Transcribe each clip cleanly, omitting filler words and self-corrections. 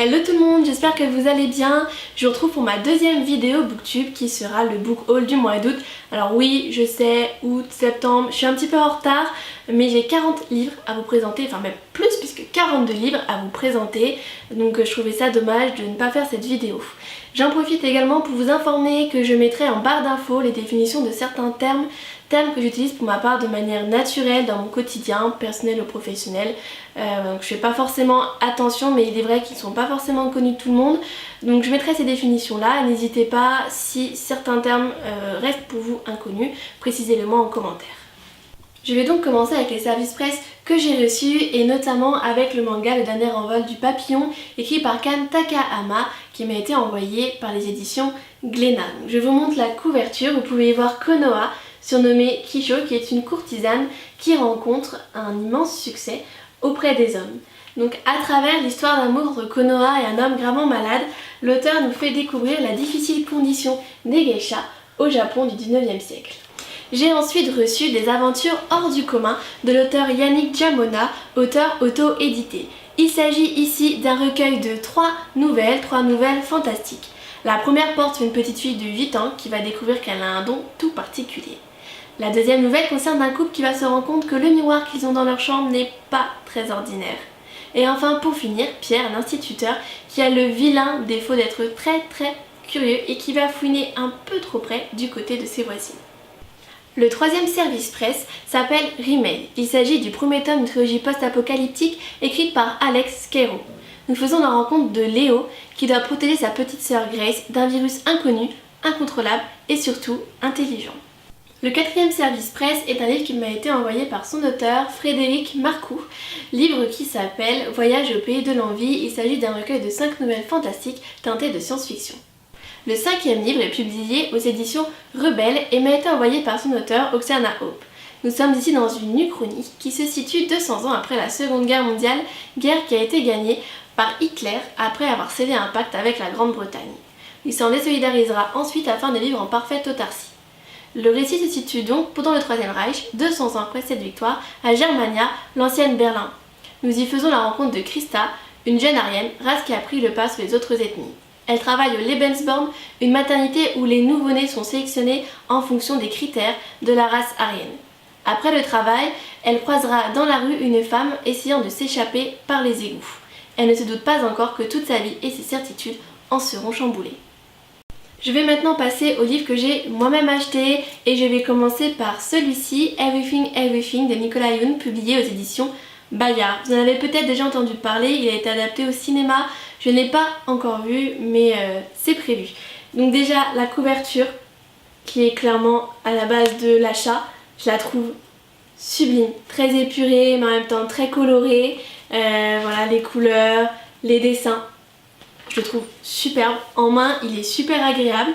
Hello tout le monde, j'espère que vous allez bien. Je vous retrouve pour ma deuxième vidéo booktube qui sera le book haul du mois d'août. Alors oui, je sais, août, septembre, je suis un petit peu en retard, mais j'ai 40 livres à vous présenter, enfin même plus puisque 42 livres à vous présenter. Donc je trouvais ça dommage de ne pas faire cette vidéo. J'en profite également pour vous informer que je mettrai en barre d'infos les définitions de certains termes que j'utilise pour ma part de manière naturelle dans mon quotidien, personnel ou professionnel. Je fais pas forcément attention, mais il est vrai qu'ils ne sont pas forcément connus de tout le monde. Donc je mettrai ces définitions là. N'hésitez pas, si certains termes restent pour vous inconnus, précisez-le moi en commentaire. Je vais donc commencer avec les services presse que j'ai reçus et notamment avec le manga Le Dernier Envol du Papillon écrit par Kan Takahama qui m'a été envoyé par les éditions Glénat. Je vous montre la couverture, vous pouvez y voir Konoha, surnommée Kisho, qui est une courtisane qui rencontre un immense succès auprès des hommes. Donc à travers l'histoire d'amour entre Konoha et un homme gravement malade, l'auteur nous fait découvrir la difficile condition des geishas au Japon du 19e siècle. J'ai ensuite reçu des aventures hors du commun de l'auteur Yannick Jamona, auteur auto-édité. Il s'agit ici d'un recueil de 3 nouvelles fantastiques. La première porte sur une petite fille de 8 ans qui va découvrir qu'elle a un don tout particulier. La deuxième nouvelle concerne un couple qui va se rendre compte que le miroir qu'ils ont dans leur chambre n'est pas très ordinaire. Et enfin, pour finir, Pierre, l'instituteur, qui a le vilain défaut d'être très curieux et qui va fouiner un peu trop près du côté de ses voisines. Le troisième service presse s'appelle Remade. Il s'agit du premier tome d'une trilogie post-apocalyptique écrite par Alex Cairo. Nous faisons la rencontre de Léo qui doit protéger sa petite sœur Grace d'un virus inconnu, incontrôlable et surtout intelligent. Le quatrième service presse est un livre qui m'a été envoyé par son auteur Frédéric Marcoux, livre qui s'appelle Voyage au pays de l'envie. Il s'agit d'un recueil de 5 nouvelles fantastiques teintées de science-fiction. Le cinquième livre est publié aux éditions Rebelle et m'a été envoyé par son auteur Oksana Hope. Nous sommes ici dans une uchronie qui se situe 200 ans après la Seconde Guerre mondiale, guerre qui a été gagnée par Hitler après avoir scellé un pacte avec la Grande-Bretagne. Il s'en désolidarisera ensuite afin de vivre en parfaite autarcie. Le récit se situe donc pendant le Troisième Reich, 200 ans après cette victoire, à Germania, l'ancienne Berlin. Nous y faisons la rencontre de Christa, une jeune Aryenne, race qui a pris le pas sur les autres ethnies. Elle travaille au Lebensborn, une maternité où les nouveau-nés sont sélectionnés en fonction des critères de la race aryenne. Après le travail, elle croisera dans la rue une femme essayant de s'échapper par les égouts. Elle ne se doute pas encore que toute sa vie et ses certitudes en seront chamboulées. Je vais maintenant passer au livre que j'ai moi-même acheté et je vais commencer par celui-ci, Everything Everything de Nicolas Yoon, publié aux éditions Bayard. Vous en avez peut-être déjà entendu parler, il a été adapté au cinéma, je ne l'ai pas encore vu mais c'est prévu. Donc déjà la couverture qui est clairement à la base de l'achat, je la trouve sublime, très épurée mais en même temps très colorée, voilà les couleurs, les dessins. Je le trouve superbe, en main il est super agréable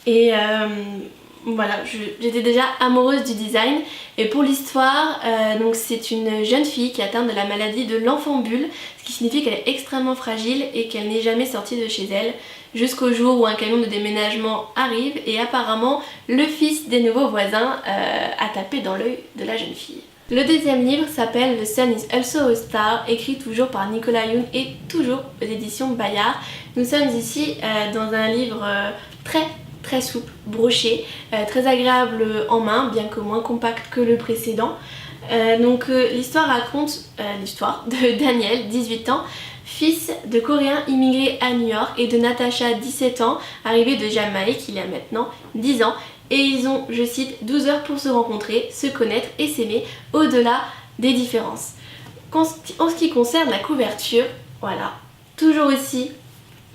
et voilà, j'étais déjà amoureuse du design. Et pour l'histoire, donc c'est une jeune fille qui est atteinte de la maladie de l'enfant bulle, ce qui signifie qu'elle est extrêmement fragile et qu'elle n'est jamais sortie de chez elle jusqu'au jour où un camion de déménagement arrive et apparemment le fils des nouveaux voisins a tapé dans l'œil de la jeune fille. Le deuxième livre s'appelle The Sun is also a Star, écrit toujours par Nicolas Yoon et toujours aux éditions Bayard. Nous sommes ici dans un livre très souple, broché, très agréable en main, bien que moins compact que le précédent. L'histoire raconte l'histoire de Daniel, 18 ans, fils de Coréens immigrés à New York, et de Natasha, 17 ans, arrivée de Jamaïque il y a maintenant 10 ans. Et ils ont, je cite, 12 heures pour se rencontrer, se connaître et s'aimer au-delà des différences. En ce qui concerne la couverture, voilà, toujours aussi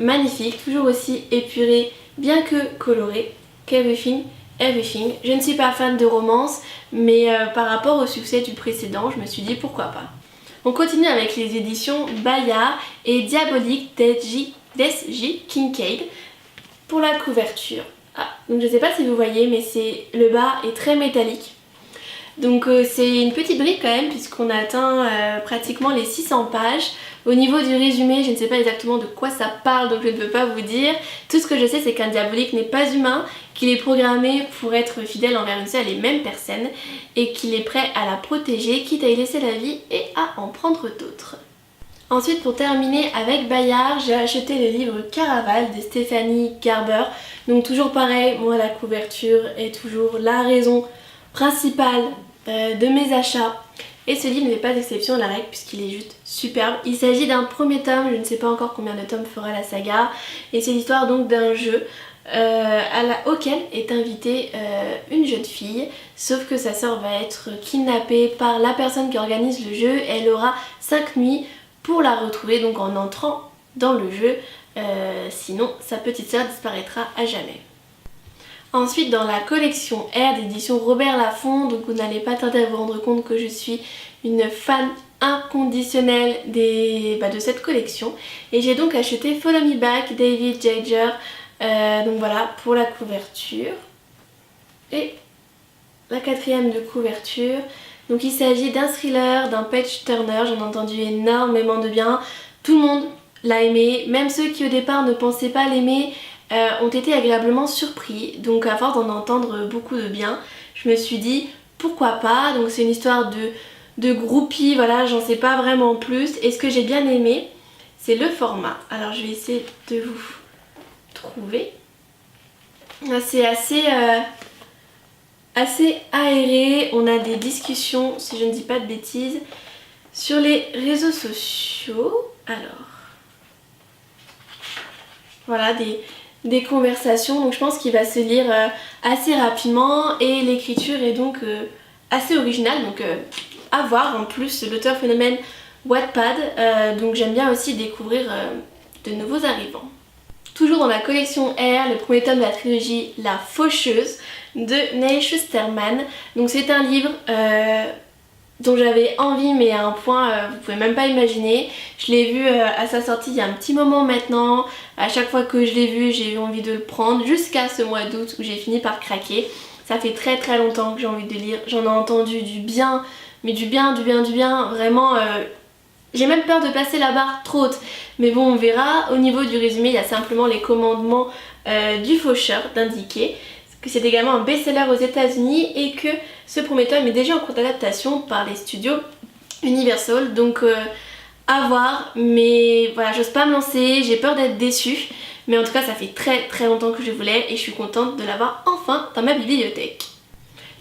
magnifique, toujours aussi épurée, bien que colorée, qu'Everything Everything. Je ne suis pas fan de romance, mais par rapport au succès du précédent, je me suis dit pourquoi pas. On continue avec les éditions Bayard et Diabolique d'S.J. Kincaid pour la couverture. Donc je ne sais pas si vous voyez, mais le bas est très métallique. Donc c'est une petite brique quand même, puisqu'on a atteint pratiquement les 600 pages. Au niveau du résumé, je ne sais pas exactement de quoi ça parle, donc je ne peux pas vous dire. Tout ce que je sais, c'est qu'un diabolique n'est pas humain, qu'il est programmé pour être fidèle envers une seule et même personne, et qu'il est prêt à la protéger, quitte à y laisser la vie et à en prendre d'autres. Ensuite, pour terminer avec Bayard, j'ai acheté le livre Caraval de Stéphanie Garber. Donc toujours pareil, moi la couverture est toujours la raison principale de mes achats. Et ce livre n'est pas d'exception à la règle puisqu'il est juste superbe. Il s'agit d'un premier tome, je ne sais pas encore combien de tomes fera la saga. Et c'est l'histoire donc d'un jeu auquel est invitée une jeune fille. Sauf que sa sœur va être kidnappée par la personne qui organise le jeu. Elle aura 5 nuits pour la retrouver donc en entrant dans le jeu. Sinon sa petite sœur disparaîtra à jamais. Ensuite, dans la collection R d'édition Robert Laffont, donc vous n'allez pas tarder à vous rendre compte que je suis une fan inconditionnelle de cette collection. Et j'ai donc acheté Follow Me Back, David Jager, donc voilà pour la couverture. Et la quatrième de couverture, donc il s'agit d'un thriller, d'un page turner, j'en ai entendu énormément de bien. Tout le monde l'a aimé, même ceux qui au départ ne pensaient pas l'aimer, ont été agréablement surpris. Donc à force d'en entendre beaucoup de bien, je me suis dit pourquoi pas. Donc c'est une histoire de groupie, voilà, j'en sais pas vraiment plus. Et ce que j'ai bien aimé, c'est le format. Alors je vais essayer de vous trouver. C'est assez aéré, on a des discussions, si je ne dis pas de bêtises, sur les réseaux sociaux. Alors, voilà des conversations, donc je pense qu'il va se lire assez rapidement et l'écriture est donc assez originale, donc à voir. En plus l'auteur phénomène Wattpad, donc j'aime bien aussi découvrir de nouveaux arrivants. Toujours dans la collection R, le premier tome de la trilogie La Faucheuse de Neil Shusterman. Donc c'est un livre dont j'avais envie mais à un point vous pouvez même pas imaginer. Je l'ai vu à sa sortie il y a un petit moment maintenant. À chaque fois que je l'ai vu j'ai eu envie de le prendre jusqu'à ce mois d'août où j'ai fini par craquer. Ça fait très très longtemps que j'ai envie de lire. J'en ai entendu du bien, mais du bien. Vraiment j'ai même peur de passer la barre trop haute. Mais bon on verra. Au niveau du résumé il y a simplement les commandements du faucheur d'indiquer que c'est également un best-seller aux États-Unis et que ce premier tome est déjà en cours d'adaptation par les studios Universal, donc à voir, mais voilà, j'ose pas me lancer, j'ai peur d'être déçue, mais en tout cas ça fait très très longtemps que je voulais et je suis contente de l'avoir enfin dans ma bibliothèque.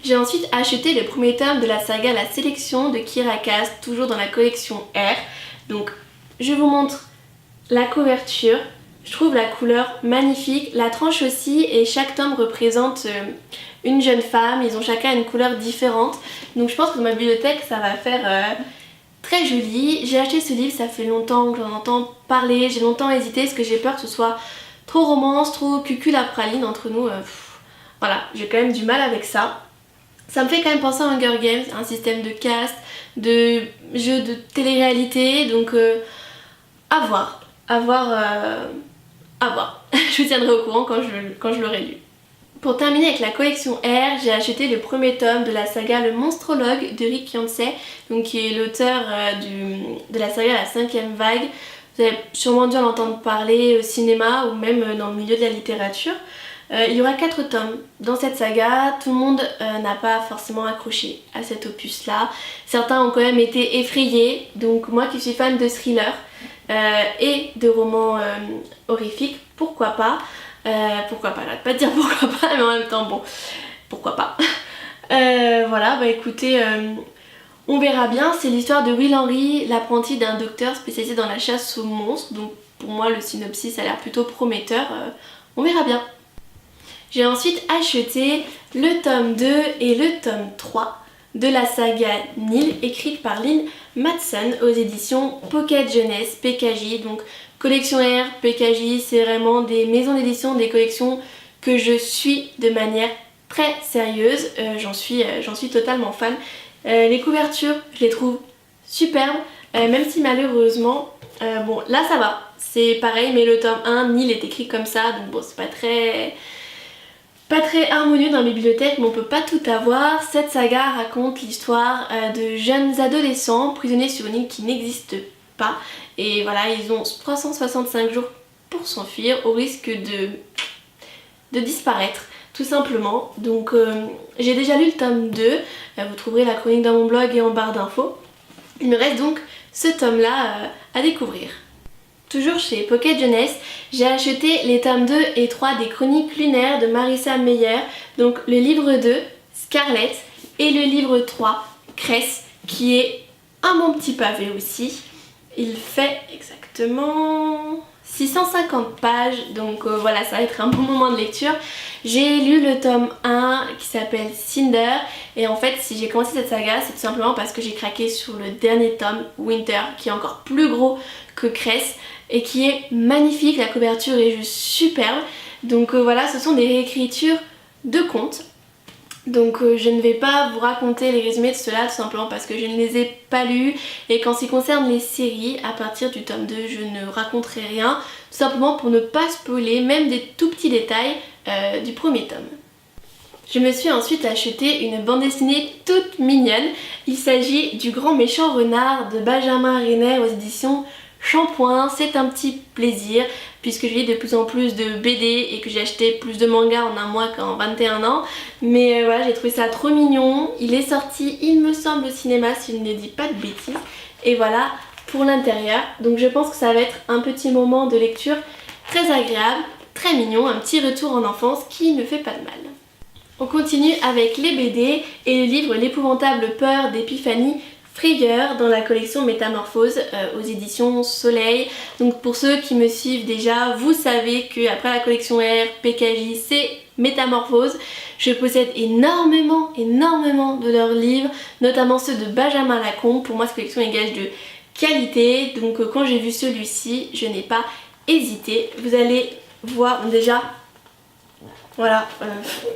J'ai ensuite acheté le premier tome de la saga La Sélection de Kiera Cass, toujours dans la collection R, donc je vous montre la couverture. Je trouve la couleur magnifique, la tranche aussi, et chaque tome représente une jeune femme, ils ont chacun une couleur différente. Donc je pense que dans ma bibliothèque ça va faire très joli. J'ai acheté ce livre, ça fait longtemps que j'en entends parler, j'ai longtemps hésité parce que j'ai peur que ce soit trop romance, trop cucul-à-praline entre nous. Voilà, j'ai quand même du mal avec ça. Ça me fait quand même penser à Hunger Games, un système de caste, de jeu de télé-réalité, donc à voir. À voir. Je vous tiendrai au courant quand je l'aurai lu. Pour terminer avec la collection R, j'ai acheté le premier tome de la saga Le Monstrologue de Rick Yancey, donc qui est l'auteur de la saga La 5e vague. Vous avez sûrement dû en entendre parler au cinéma ou même dans le milieu de la littérature. Il y aura 4 tomes dans cette saga. Tout le monde n'a pas forcément accroché à cet opus là. Certains ont quand même été effrayés, donc moi qui suis fan de thriller et de romans horrifiques, pourquoi pas. J'arrête pas de dire pourquoi pas, mais en même temps bon, pourquoi pas. Voilà, bah écoutez, on verra bien. C'est l'histoire de Will Henry, l'apprenti d'un docteur spécialisé dans la chasse aux monstres. Donc pour moi le synopsis a l'air plutôt prometteur, on verra bien. J'ai ensuite acheté le tome 2 et le tome 3 de la saga Nil, écrite par Lynn Matson aux éditions Pocket Jeunesse, PKJ. Donc collection R, PKJ, c'est vraiment des maisons d'édition, des collections que je suis de manière très sérieuse. J'en suis totalement fan. Les couvertures, je les trouve superbes, même si malheureusement, bon là ça va, c'est pareil, mais le tome 1, Nil est écrit comme ça, donc bon c'est pas très harmonieux dans la bibliothèque, mais on peut pas tout avoir. Cette saga raconte l'histoire de jeunes adolescents prisonniers sur une île qui n'existe pas. Et voilà, ils ont 365 jours pour s'enfuir au risque de disparaître, tout simplement. Donc j'ai déjà lu le tome 2, vous trouverez la chronique dans mon blog et en barre d'infos. Il me reste donc ce tome-là à découvrir. Toujours chez Pocket Jeunesse, j'ai acheté les tomes 2 et 3 des Chroniques lunaires de Marissa Meyer, donc le livre 2, Scarlett, et le livre 3, Cress, qui est un bon petit pavé aussi. Il fait exactement 650 pages, donc voilà, ça va être un bon moment de lecture. J'ai lu le tome 1 qui s'appelle Cinder, et en fait si j'ai commencé cette saga, c'est tout simplement parce que j'ai craqué sur le dernier tome, Winter, qui est encore plus gros que Cress et qui est magnifique, la couverture est juste superbe. Donc voilà, ce sont des réécritures de contes. Donc je ne vais pas vous raconter les résumés de cela tout simplement parce que je ne les ai pas lus, et qu'en ce qui concerne les séries, à partir du tome 2 je ne raconterai rien, tout simplement pour ne pas spoiler même des tout petits détails du premier tome. Je me suis ensuite acheté une bande dessinée toute mignonne. Il s'agit du Grand Méchant Renard de Benjamin Renner aux éditions Shampoing. C'est un petit plaisir puisque je lis de plus en plus de BD et que j'ai acheté plus de mangas en un mois qu'en 21 ans. Mais voilà, j'ai trouvé ça trop mignon. Il est sorti, il me semble, au cinéma si je ne dis pas de bêtises. Et voilà pour l'intérieur. Donc je pense que ça va être un petit moment de lecture très agréable, très mignon, un petit retour en enfance qui ne fait pas de mal. On continue avec les BD et le livre L'épouvantable peur d'Épiphanie Frayeur dans la collection Métamorphose aux éditions Soleil. Donc pour ceux qui me suivent déjà, vous savez qu'après la collection R, PKJ, c'est Métamorphose. Je possède énormément de leurs livres, notamment ceux de Benjamin Lacombe. Pour moi cette collection est gage de qualité, donc quand j'ai vu celui-ci, je n'ai pas hésité. Vous allez voir déjà, voilà,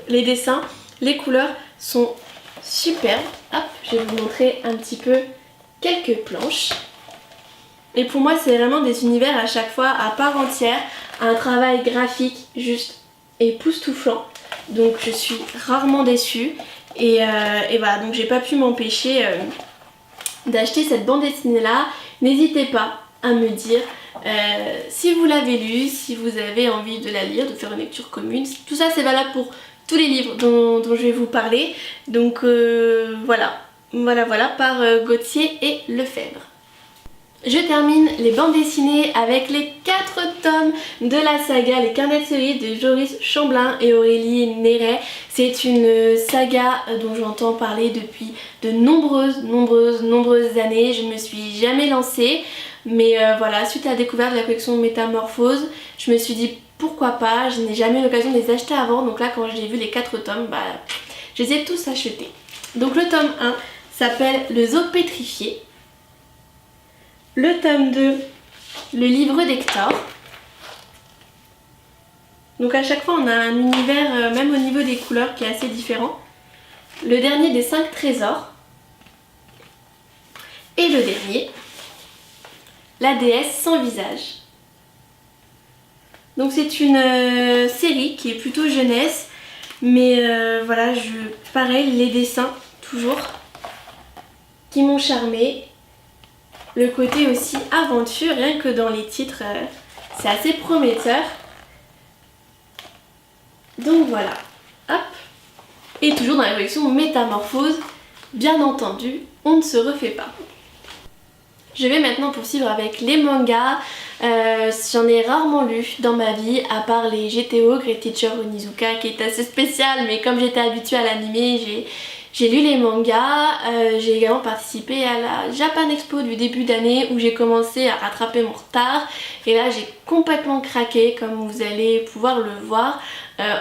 les dessins, les couleurs sont superbes. Hop, je vais vous montrer un petit peu quelques planches. Et pour moi c'est vraiment des univers à chaque fois à part entière, un travail graphique juste époustouflant. Donc je suis rarement déçue et voilà, donc j'ai pas pu m'empêcher d'acheter cette bande dessinée là. N'hésitez pas à me dire si vous l'avez lu, si vous avez envie de la lire, de faire une lecture commune. Tout ça c'est valable pour tous les livres dont je vais vous parler. Donc voilà, par Gauthier et Lefebvre. Je termine les bandes dessinées avec les 4 tomes de la saga Les Carnets de Cerise de Joris Chamblin et Aurélie Néret. C'est une saga dont j'entends parler depuis de nombreuses années. Je ne me suis jamais lancée, mais voilà, suite à la découverte de la collection Métamorphose, je me suis dit pourquoi pas. Je n'ai jamais eu l'occasion de les acheter avant, donc là quand j'ai vu les 4 tomes, je les ai tous achetés. Donc le tome 1 s'appelle Le Zoo pétrifié. Le tome 2, le livre d'Hector. Donc à chaque fois on a un univers, même au niveau des couleurs, qui est assez différent. Le dernier des 5 trésors. Et le dernier, la déesse sans visage. Donc c'est une série qui est plutôt jeunesse, mais voilà, pareil, les dessins toujours qui m'ont charmée. Le côté aussi aventure, rien que dans les titres, c'est assez prometteur. Donc voilà, hop. Et toujours dans la collection Métamorphose, bien entendu, on ne se refait pas. Je vais maintenant poursuivre avec les mangas. J'en ai rarement lu dans ma vie, à part les GTO, Great Teacher Onizuka, qui est assez spécial, mais comme j'étais habituée à l'anime, j'ai lu les mangas. J'ai également participé à la Japan Expo du début d'année où j'ai commencé à rattraper mon retard. Et là j'ai complètement craqué, comme vous allez pouvoir le voir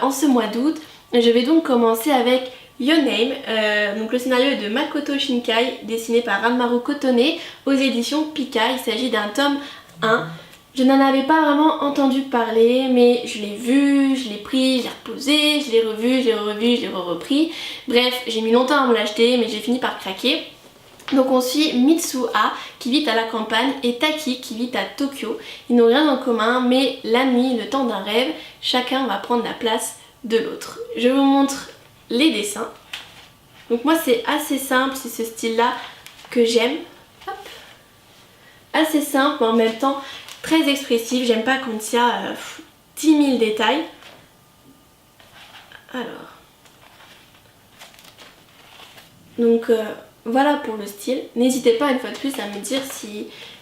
en ce mois d'août. Je vais donc commencer avec Your Name, donc le scénario est de Makoto Shinkai, dessiné par Ranmaru Kotone aux éditions Pika. Il s'agit d'un tome 1. Je n'en avais pas vraiment entendu parler, mais je l'ai vu, je l'ai pris, je l'ai reposé, je l'ai revu, je l'ai revu, je l'ai repris. Bref, j'ai mis longtemps à me l'acheter, mais j'ai fini par craquer. Donc on suit Mitsuha qui vit à la campagne et Taki qui vit à Tokyo. Ils n'ont rien en commun, mais la nuit, le temps d'un rêve, chacun va prendre la place de l'autre. Je vous montre les dessins. Donc moi c'est assez simple, c'est ce style-là que j'aime. Hop. Assez simple, mais en même temps très expressif. J'aime pas quand il y a 10 000 détails. Alors. Donc voilà pour le style. N'hésitez pas une fois de plus à me dire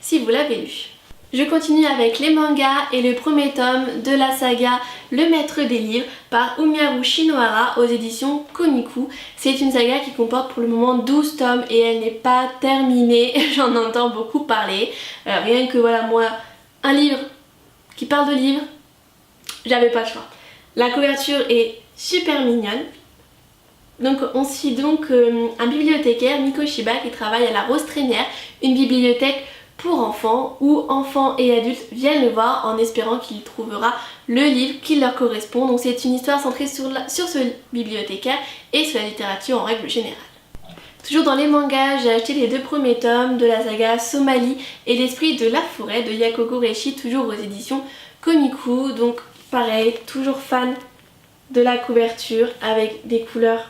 si vous l'avez lu. Je continue avec les mangas et le premier tome de la saga Le Maître des Livres par Umiharu Shinohara aux éditions Komiku. C'est une saga qui comporte pour le moment 12 tomes et elle n'est pas terminée, j'en entends beaucoup parler. Rien que voilà, moi, un livre qui parle de livres, j'avais pas le choix. La couverture est super mignonne. Donc on suit donc un bibliothécaire, Miko Shiba, qui travaille à la Rose Trémière, une bibliothèque pour enfants où enfants et adultes viennent le voir en espérant qu'il trouvera le livre qui leur correspond. Donc c'est une histoire centrée sur ce bibliothécaire et sur la littérature en règle générale. Toujours dans les mangas, j'ai acheté les 2 premiers tomes de la saga Somali et l'esprit de la forêt de Yakogo Reishi, toujours aux éditions Komiku. Donc pareil, toujours fan de la couverture avec des couleurs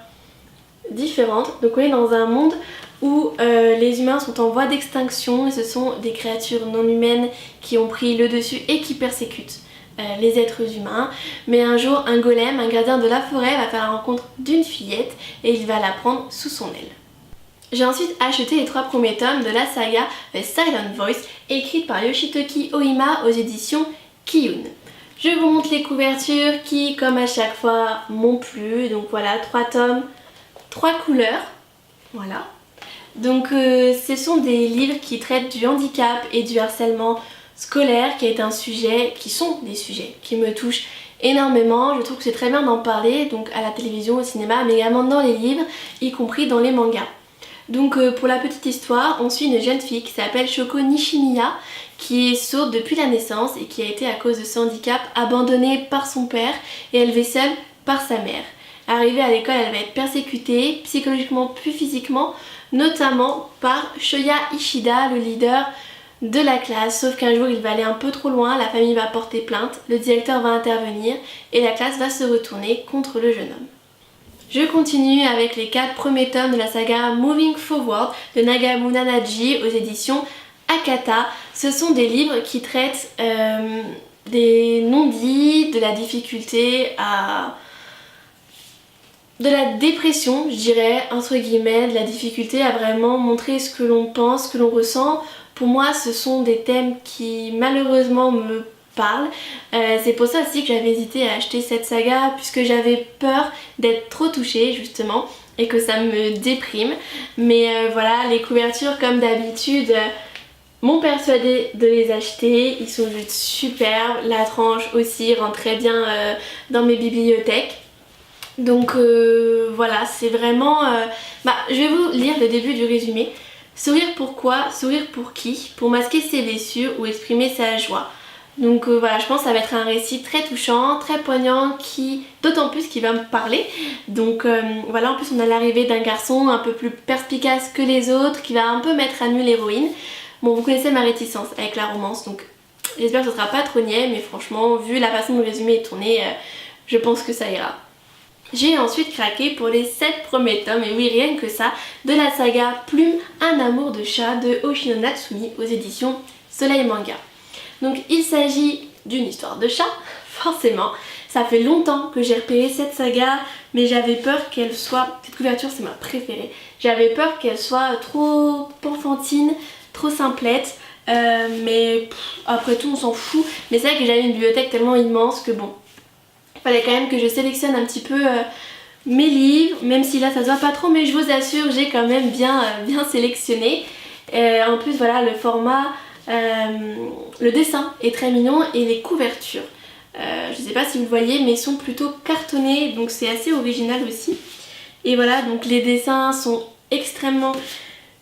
différentes. Donc on est dans un monde où les humains sont en voie d'extinction et ce sont des créatures non humaines qui ont pris le dessus et qui persécutent les êtres humains. Mais un jour, un golem, un gardien de la forêt, va faire la rencontre d'une fillette et il va la prendre sous son aile. J'ai ensuite acheté les 3 premiers tomes de la saga The Silent Voice, écrite par Yoshitoki Oima aux éditions Kiyun. Je vous montre les couvertures qui, comme à chaque fois, m'ont plu. Donc voilà, 3 tomes, 3 couleurs. Voilà. Donc ce sont des livres qui traitent du handicap et du harcèlement scolaire, qui sont des sujets qui me touchent énormément. Je trouve que c'est très bien d'en parler, donc à la télévision, au cinéma, mais également dans les livres, y compris dans les mangas. Donc pour la petite histoire, on suit une jeune fille qui s'appelle Shoko Nishimiya, qui est sourde depuis la naissance et qui a été, à cause de ce handicap, abandonnée par son père et élevée seule par sa mère. Arrivée à l'école, elle va être persécutée, psychologiquement puis physiquement, notamment par Shoya Ishida, le leader de la classe. Sauf qu'un jour il va aller un peu trop loin, la famille va porter plainte, le directeur va intervenir et la classe va se retourner contre le jeune homme. Je continue avec les 4 premiers tomes de la saga Moving Forward de Nagamune Naji aux éditions Akata. Ce sont des livres qui traitent des non-dits, de la difficulté de la dépression, je dirais, entre guillemets, de la difficulté à vraiment montrer ce que l'on pense, ce que l'on ressent. Pour moi, ce sont des thèmes qui malheureusement me parlent. C'est pour ça aussi que j'avais hésité à acheter cette saga, puisque j'avais peur d'être trop touchée justement et que ça me déprime. Mais voilà, les couvertures comme d'habitude m'ont persuadée de les acheter. Ils sont juste superbes. La tranche aussi rentre très bien dans mes bibliothèques. Donc voilà, c'est vraiment... je vais vous lire le début du résumé. Sourire pourquoi, sourire pour qui, pour masquer ses blessures ou exprimer sa joie. Donc voilà, je pense que ça va être un récit très touchant, très poignant, d'autant plus qui va me parler. Donc voilà, en plus on a l'arrivée d'un garçon un peu plus perspicace que les autres, qui va un peu mettre à nu l'héroïne. Bon, vous connaissez ma réticence avec la romance, donc j'espère que ce sera pas trop niais, mais franchement, vu la façon dont le résumé est tourné, je pense que ça ira. J'ai ensuite craqué pour les 7 premiers tomes, et oui, rien que ça, de la saga Plume, un amour de chat de Hoshino Natsumi aux éditions Soleil Manga. Donc il s'agit d'une histoire de chat, forcément. Ça fait longtemps que j'ai repéré cette saga, mais j'avais peur qu'elle soit... Cette couverture, c'est ma préférée. J'avais peur qu'elle soit trop enfantine, trop simplette, mais après tout, on s'en fout. Mais c'est vrai que j'avais une bibliothèque tellement immense que bon... Il fallait quand même que je sélectionne un petit peu mes livres, même si là ça se voit pas trop, mais je vous assure, j'ai quand même bien sélectionné. En plus voilà, le format, le dessin est très mignon et les couvertures, je sais pas si vous voyez, mais sont plutôt cartonnées, donc c'est assez original aussi. Et voilà, donc les dessins sont extrêmement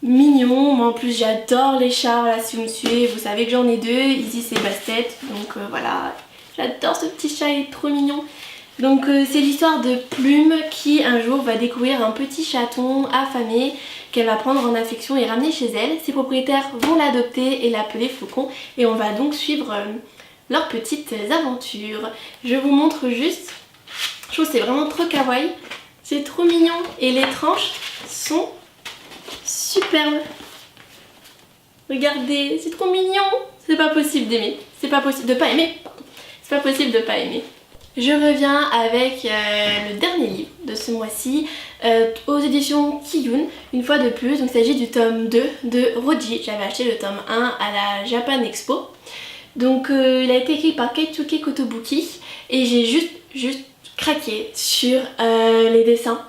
mignons. Moi en plus j'adore les chats, voilà, si vous me suivez, vous savez que j'en ai 2, Isis et Bastet, donc voilà. J'adore ce petit chat, il est trop mignon. Donc c'est l'histoire de Plume qui un jour va découvrir un petit chaton affamé qu'elle va prendre en affection et ramener chez elle. Ses propriétaires vont l'adopter et l'appeler Faucon et on va donc suivre leurs petites aventures. Je vous montre juste, je trouve que c'est vraiment trop kawaii, c'est trop mignon et les tranches sont superbes. Regardez, c'est trop mignon, c'est pas possible d'aimer, c'est pas possible de pas aimer. C'est pas possible de pas aimer. Je reviens avec le dernier livre de ce mois-ci aux éditions Kiyun, une fois de plus. Donc il s'agit du tome 2 de Roji. J'avais acheté le tome 1 à la Japan Expo. Donc il a été écrit par Keisuke Kotobuki et j'ai juste craqué sur les dessins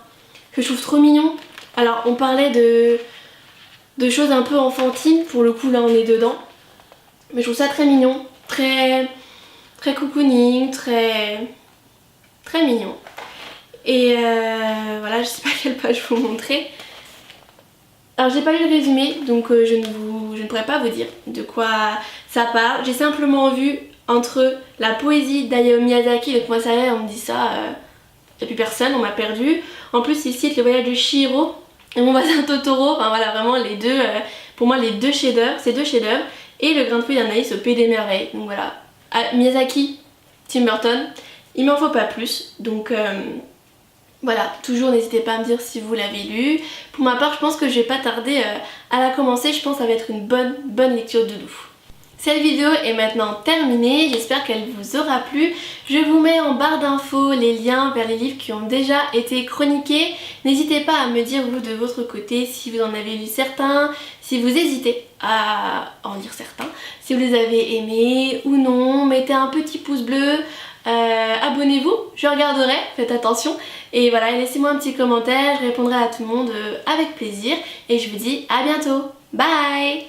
que je trouve trop mignons. Alors on parlait de choses un peu enfantines, pour le coup là on est dedans. Mais je trouve ça très mignon, très cocooning, très mignon. Et voilà, je sais pas à quelle page vous montrer. Alors j'ai pas lu le résumé, donc je ne pourrais pas vous dire de quoi ça parle. J'ai simplement vu entre la poésie d'Hayao Miyazaki, donc moi ça y est, on me dit ça, y a plus personne, on m'a perdu. En plus il cite le voyage de Chihiro et mon voisin Totoro, enfin voilà, vraiment les deux, pour moi les deux chefs-d'œuvre, ces deux chefs-d'œuvre, et le grain de feuille d'Anaïs au Pays des Merveilles. Donc voilà, Miyazaki, Tim Burton, il m'en faut pas plus, donc voilà, toujours n'hésitez pas à me dire si vous l'avez lu. Pour ma part, je pense que je vais pas tarder à la commencer, je pense que ça va être une bonne lecture de doux. Cette vidéo est maintenant terminée, j'espère qu'elle vous aura plu. Je vous mets en barre d'infos les liens vers les livres qui ont déjà été chroniqués. N'hésitez pas à me dire vous de votre côté si vous en avez lu certains, si vous hésitez à en lire certains, si vous les avez aimés ou non. Mettez un petit pouce bleu, abonnez-vous, je regarderai, faites attention. Et voilà, laissez-moi un petit commentaire, je répondrai à tout le monde avec plaisir. Et je vous dis à bientôt, bye!